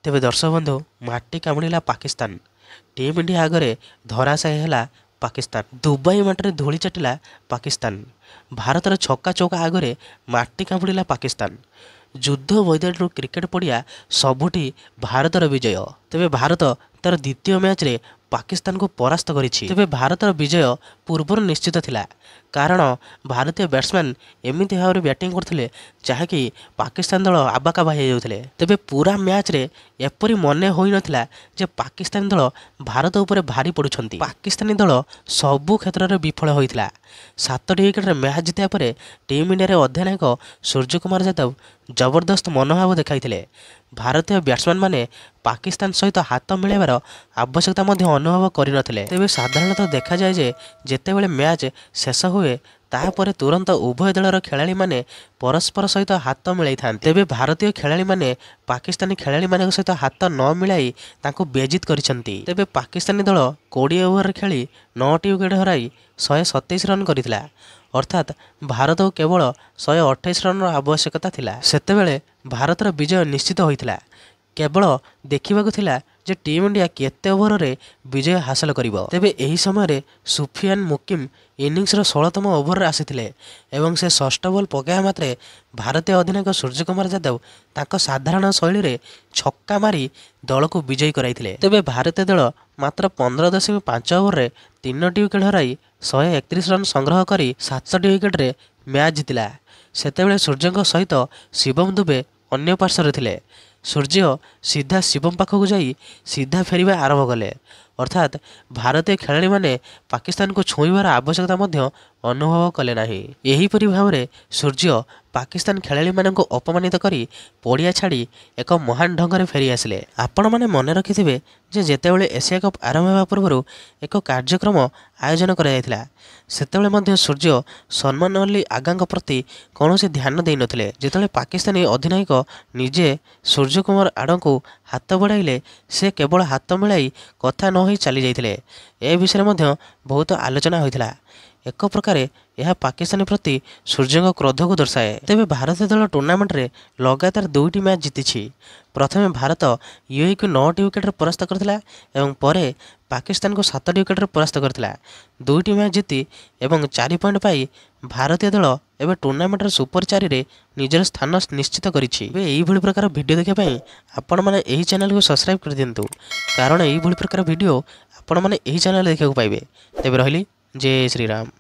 तेबे दर्शक बंधु माटी कामुड़ा पाकिस्तान टीम इंडिया आगे धराशायी है पाकिस्तान। दुबई माटे धूली चाटिला पाकिस्तान। भारतर छक्का चौका आगे माटी कामुड़ा पाकिस्तान। युद्ध मैदान क्रिकेट पड़िया सबुठी भारतर विजय। तेबे भारत तार द्वितीय मैच रे पाकिस्तान को परास्त करिछि। तेबे भारतर विजय पूर्वर निश्चित थिला, कारण भारतीय बैट्समैन एमिति भाव बैटिंग करथिले जहाँकि पाकिस्तान दल आबाकाबा हो जाउथिले। तेबे पूरा मैच रे एपरी मने होई नथिला जे पाकिस्तान दल भारत उपरे भारी पड़ुछंती। पाकिस्तानी दल सबु क्षेत्र में विफल होइथिला। 7टी विकेट मैच जितिया पर टीम इंडिया रे अधिनायक सूर्यकुमार यादव जबरदस्त मनोभाव देखाइथिले। भारतीय बैट्समैन माने पाकिस्तान सहित हाथ मिलाइबार आवश्यकता अनुभव करनथिले। तेबे साधारणतः देखा जाए जे जेतेबेले मैच शेष हुए तापर तुरंत उभय दलर खेलाड़ी माने परस्पर सहित हाथ मिलाई थांते। तेबे भारतीय खेलाड़ी माने पाकिस्तानी खेलाड़ी माने सहित हाथ न मिलाई तांको बेजित करिसंती। तेबे पाकिस्तानी दल 20 ओवर खेली 9टी विकेट हराई 127 रन करितला, अर्थात भारत को केवल 128 रन आवश्यकता थिला। सेतेबेले भारतर विजय निश्चित होइथिला। केवल देखिबाकु थिला जे टीम इंडिया केते ओवर रे विजय हासिल करिवो। तेबे एही समय सुफियान मुकिम इनिंग्स 16तम ओवर रे आसीथिले एवं से षष्ठ बॉल पकाया मात्रे भारतीय अधिनायक सूर्यकुमार यादव तांको साधारण शैली रे छक्का मारी दल को विजयी कराइथिले। तेबे भारतीय दल मात्र 15.5 ओवर रे 3टी विकेट हराई 131 रन संग्रह करी 7टी विकेट रे मैच जितिला। सेतेबेले सूर्यଙ୍କ सहित शिवम दुबे अन्य पार्श्व थिले। सूर्य सीधा शिवम पाखक जाई सीधा फेरिबा आरंभ कले, अर्थात भारतीय खेलाड़ी माने पाकिस्तान को छुईबार आवश्यकता अनुभव कले नाही। एहीपरि भावरे सूर्य पाकिस्तान खेलाड़ी मानक अपमानित करी पड़िया छाड़ी एक महान ढंग फेरी आसिले। आपण माने मन रखिथिबे जे जेतेबेले एशिया कप आरंभ होगा पूर्व एक कार्यक्रम आयोजन करा जायतिला, सेतेबेले मध्य सूर्य सलमान अली आगांक प्रति कौनसी ध्यान देई नथिले। जेतेबेले पाकिस्तानी अधिनायक निजे सूर्य कुमार आड़को हाथ बढ़ाइले से केवल हाथ मिलाई कथा न होई चली जाइथिले। ए विषय में बहुत आलोचना होइथिला। एक प्रकार यह पाकिस्तानी प्रति सूर्य क्रोध को दर्शाए। तेबे भारतीय दल टूर्नामेंट रे लगातार 2टी मैच जीति। प्रथमे भारत यूएई को 9टी विकेट परास्त करथिला एवं परे पाकिस्तान को 7टी विकेट परास्त करथिला। 2टी मैच जीति एवं 4 पॉइंट पाई भारतीय दल एवं टूर्नामेंट सुपर 4 रे निजर स्थान निश्चित करिछि। एही भली प्रकार वीडियो देखा पई आपण माने एही चैनल को सब्सक्राइब कर दियंतु, कारण एही भली प्रकार वीडियो आपण माने एही चैनल देखा को पाइबे। तेबे रहली जय श्री राम।